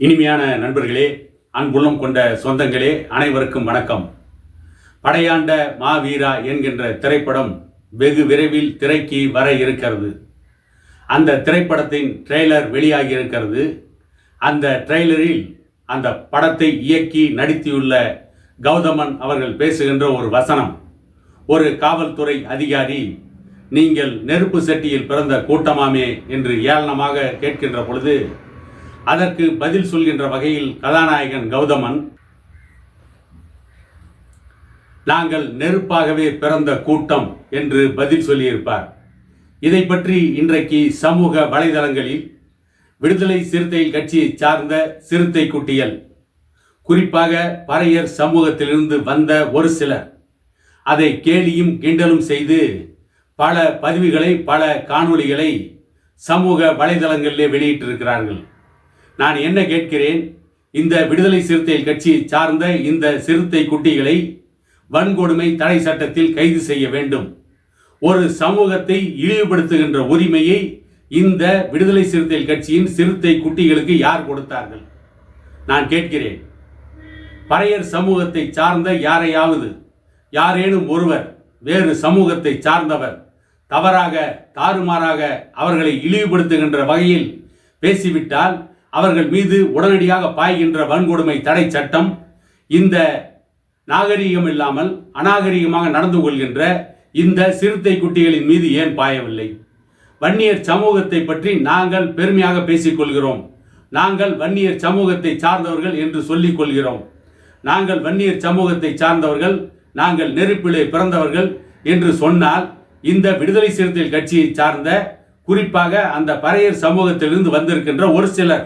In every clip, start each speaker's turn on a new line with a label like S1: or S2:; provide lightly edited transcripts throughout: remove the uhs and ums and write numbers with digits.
S1: இனிமையான நண்பர்களே, அன்புள்ளம் கொண்ட சொந்தங்களே, அனைவருக்கும் வணக்கம். படையாண்ட மாவீரா என்கின்ற திரைப்படம் வெகு விரைவில் திரைக்கு வர இருக்கிறது. அந்த திரைப்படத்தின் ட்ரெய்லர் வெளியாகி இருக்கிறது. அந்த ட்ரெய்லரில் அந்த படத்தை இயக்கி நடித்தியுள்ள கௌதமன் அவர்கள் பேசுகின்ற ஒரு வசனம், ஒரு காவல்துறை அதிகாரி நீங்கள் நெருப்பு சட்டியில் பிறந்த கூட்டமாமே என்று ஏளனமாக கேட்கின்ற பொழுது அதற்கு பதில் சொல்கின்ற வகையில் கதாநாயகன் கௌதமன், நாங்கள் நெருப்பாகவே பிறந்த கூட்டம் என்று பதில் சொல்லியிருப்பார். இதை பற்றி இன்றைக்கு சமூக வலைதளங்களில் விடுதலை சிறுத்தைகள் கட்சியை சார்ந்த சிறுத்தை குட்டிகள், குறிப்பாக பறையர் சமூகத்திலிருந்து வந்த ஒரு சிலர் அதை கேலியும் கிண்டலும் செய்து பல பதிவுகளை, பல காணொளிகளை சமூக வலைதளங்களிலே வெளியிட்டிருக்கிறார்கள். நான் என்ன கேட்கிறேன், இந்த விடுதலை சிறுத்தைகள் கட்சியை சார்ந்த இந்த சிறுத்தை குட்டிகளை வன்கொடுமை தடை சட்டத்தில் கைது செய்ய வேண்டும். ஒரு சமூகத்தை இழிவுபடுத்துகின்ற உரிமையை இந்த விடுதலை சிறுத்தைகள் கட்சியின் சிறுத்தை குட்டிகளுக்கு யார் கொடுத்தார்கள்? நான் கேட்கிறேன். பறையர் சமூகத்தை சார்ந்த யாரையாவது, யாரேனும் ஒருவர் வேறு சமூகத்தை சார்ந்தவர் தவறாக, தாறுமாறாக அவர்களை இழிவுபடுத்துகின்ற வகையில் பேசிவிட்டால் அவர்கள் மீது உடனடியாக பாய்கின்ற வன்கொடுமை தடை சட்டம் இந்த நாகரீகம் இல்லாமல் அநாகரீகமாக நடந்து கொள்கின்ற இந்த சிறுத்தை குட்டிகளின் மீது ஏன் பாயவில்லை? வன்னியர் சமூகத்தை பற்றி நாங்கள் பெருமையாக பேசிக்கொள்கிறோம். நாங்கள் வன்னியர் சமூகத்தை சார்ந்தவர்கள் என்று சொல்லிக் கொள்கிறோம். நாங்கள் வன்னியர் சமூகத்தை சார்ந்தவர்கள், நாங்கள் நெருப்பிலே பிறந்தவர்கள் என்று சொன்னால் இந்த விடுதலை சிறுத்தைகள் கட்சியை சார்ந்த, குறிப்பாக அந்த பறையர் சமூகத்திலிருந்து வந்திருக்கின்ற ஒரு சிலர்,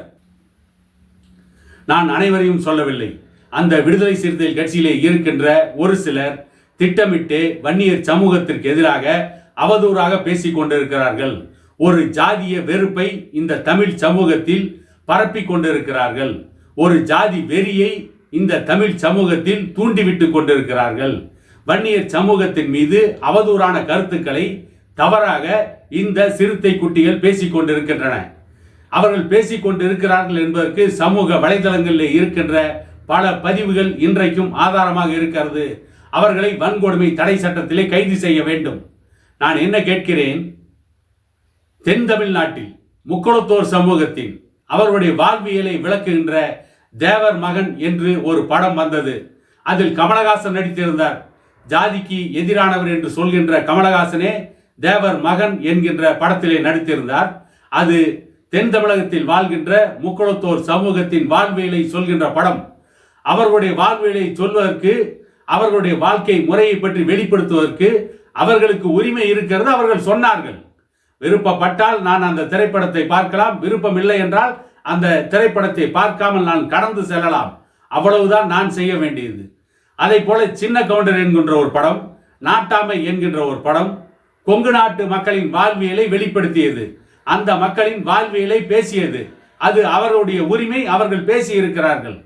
S1: நான் அனைவரையும் சொல்லவில்லை, அந்த விடுதலை சிறுத்தைகள் கட்சியிலே இருக்கின்ற ஒரு சிலர் திட்டமிட்டு வன்னியர் சமூகத்திற்கு எதிராக அவதூறாக பேசிக் கொண்டிருக்கிறார்கள். ஒரு ஜாதிய வெறுப்பை இந்த தமிழ் சமூகத்தில் பரப்பி கொண்டிருக்கிறார்கள். ஒரு ஜாதி வெறியை இந்த தமிழ் சமூகத்தில் தூண்டிவிட்டு கொண்டிருக்கிறார்கள். வன்னியர் சமூகத்தின் மீது அவதூறான கருத்துக்களை தவறாக இந்த சிறுத்தை குட்டிகள் பேசிக் கொண்டிருக்கின்றன. அவர்கள் பேசிக் கொண்டிருக்கிறார்கள் என்பதற்கு சமூக வலைதளங்களில் இருக்கின்ற பல பதிவுகள் இன்றைக்கும் ஆதாரமாக இருக்கிறது. அவர்களை வன்கொடுமை தடை சட்டத்திலே கைது செய்ய வேண்டும். நான் என்ன கேட்கிறேன், தென் தமிழ்நாட்டில் முக்குளத்தோர் சமூகத்தின் அவர்களுடைய வாழ்வியலை விளக்குகின்ற தேவர் மகன் என்று ஒரு படம் வந்தது. அதில் கமலஹாசன் நடித்திருந்தார். ஜாதிக்கு எதிரானவர் என்று சொல்கின்ற கமலஹாசனே தேவர் மகன் என்கின்ற படத்திலே நடித்திருந்தார். அது தென் தமிழகத்தில் வாழ்கின்ற முக்குளத்தோர் சமூகத்தின் வாழ்வியலை சொல்கின்ற படம். அவர்களுடைய வாழ்வியலை சொல்வதற்கு, அவர்களுடைய வாழ்க்கை முறையை பற்றி வெளிப்படுத்துவதற்கு அவர்களுக்கு உரிமை இருக்கிறது. அவர்கள் சொன்னார்கள், விருப்பப்பட்டால் நான் அந்த திரைப்படத்தை பார்க்கலாம், விருப்பம் இல்லை என்றால் அந்த திரைப்படத்தை பார்க்காமல் நான் கடந்து செல்லலாம், அவ்வளவுதான் நான் செய்ய வேண்டியது. அதை போல சின்ன கவுண்டர் என்கின்ற ஒரு படம், நாட்டாமை என்கின்ற ஒரு படம் கொங்கு நாட்டு மக்களின் வாழ்வியலை வெளிப்படுத்தியது. அந்த மக்களின் வாழ்வியலை பேசியது. அது அவர்களுடைய உரிமை, அவர்கள் பேசி இருக்கிறார்கள்.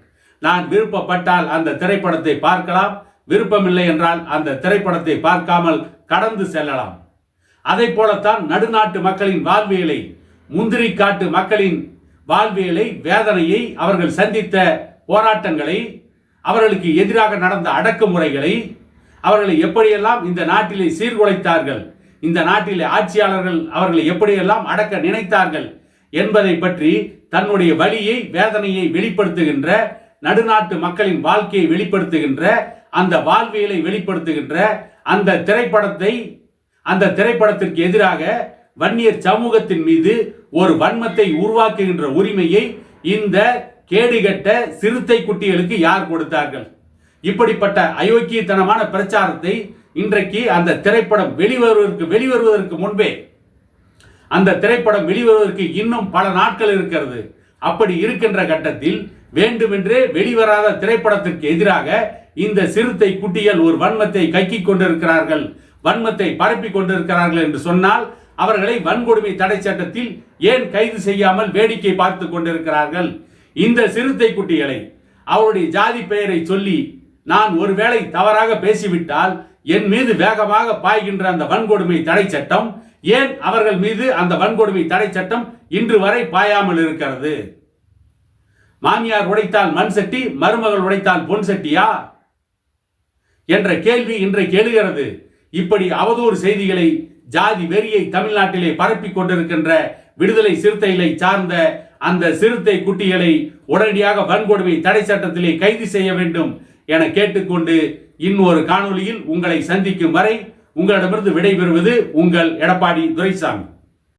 S1: நான் விருப்பப்பட்டால் அந்த திரைப்படத்தை பார்க்கலாம், விருப்பமில்லை என்றால் அந்த திரைப்படத்தை பார்க்காமல் கடந்து செல்லலாம். அதை போலத்தான் நடுநாட்டு மக்களின் வாழ்வியலை, முந்திரி காட்டு மக்களின் வாழ்வியலை, வேதனையை, அவர்கள் சந்தித்த போராட்டங்களை, அவர்களுக்கு எதிராக நடந்த அடக்குமுறைகளை, அவர்களை எப்படியெல்லாம் இந்த நாட்டிலே சீர்குலைத்தார்கள், இந்த நாட்டிலே ஆட்சியாளர்கள் அவர்களை எப்படியெல்லாம் அடக்க நினைத்தார்கள் என்பதை பற்றி தன்னுடைய வலியை, வேதனையை வெளிப்படுத்துகின்ற, நடுநாட்டு மக்களின் வாழ்க்கையை வெளிப்படுத்துகின்ற, அந்த வாழ்வியலை வெளிப்படுத்துகின்ற அந்த திரைப்படத்திற்கு எதிராக வன்னியர் சமூகத்தின் மீது ஒரு வன்மத்தை உருவாக்குகின்ற உரிமையை இந்த கேடுகட்ட சிறுத்தை குட்டிகளுக்கு யார் கொடுத்தார்கள்? இப்படிப்பட்ட அயோக்கியத்தனமான பிரச்சாரத்தை இன்றைக்கு அந்த திரைப்படம் வெளிவருவதற்கு முன்பே, அந்த திரைப்படம் வெளிவருவதற்கு இன்னும் பல நாட்கள் இருக்கிறது. அப்படி இருக்கின்ற கட்டத்தில் வேண்டுமென்றே வெளிவராத திரைப்படத்திற்கு எதிராக இந்த சிறுத்தை குட்டிகள் ஒரு வன்மத்தை கக்கிக் கொண்டிருக்கிறார்கள், வன்மத்தை பரப்பி கொண்டிருக்கிறார்கள் என்று சொன்னால் அவர்களை வன்கொடுமை தடை சட்டத்தில் ஏன் கைது செய்யாமல் வேடிக்கை பார்த்து கொண்டிருக்கிறார்கள்? இந்த சிறுத்தை குட்டிகளை அவருடைய ஜாதி பெயரை சொல்லி நான் ஒருவேளை தவறாக பேசிவிட்டால் என் மீது வேகமாக பாய்கின்ற அந்த வன்கொடுமை தடை சட்டம் ஏன் அவர்கள் மீது அந்த வன்கொடுமை தடை சட்டம் இன்று வரை பாயாமல் இருக்கிறது? மாமியார் உடைத்தால் மண் சட்டி, மருமகள் உடைத்தால் பொன் சட்டியா என்ற கேள்வி இன்றைக்கு எழுகிறது. இப்படி அவதூறு செய்திகளை, ஜாதி வெறியை தமிழ்நாட்டிலே பரப்பிக் கொண்டிருக்கின்ற விடுதலை சிறுத்தைகளை சார்ந்த அந்த சிறுத்தை குட்டிகளை உடனடியாக வன்கொடுமை தடை சட்டத்திலே கைது செய்ய வேண்டும் என கேட்டுக்கொண்டு இன்னொரு காணொளியில் உங்களை சந்திக்கும் வரை உங்களிடமிருந்து விடைபெறுவது உங்கள் எடப்பாடி துரைசாமி.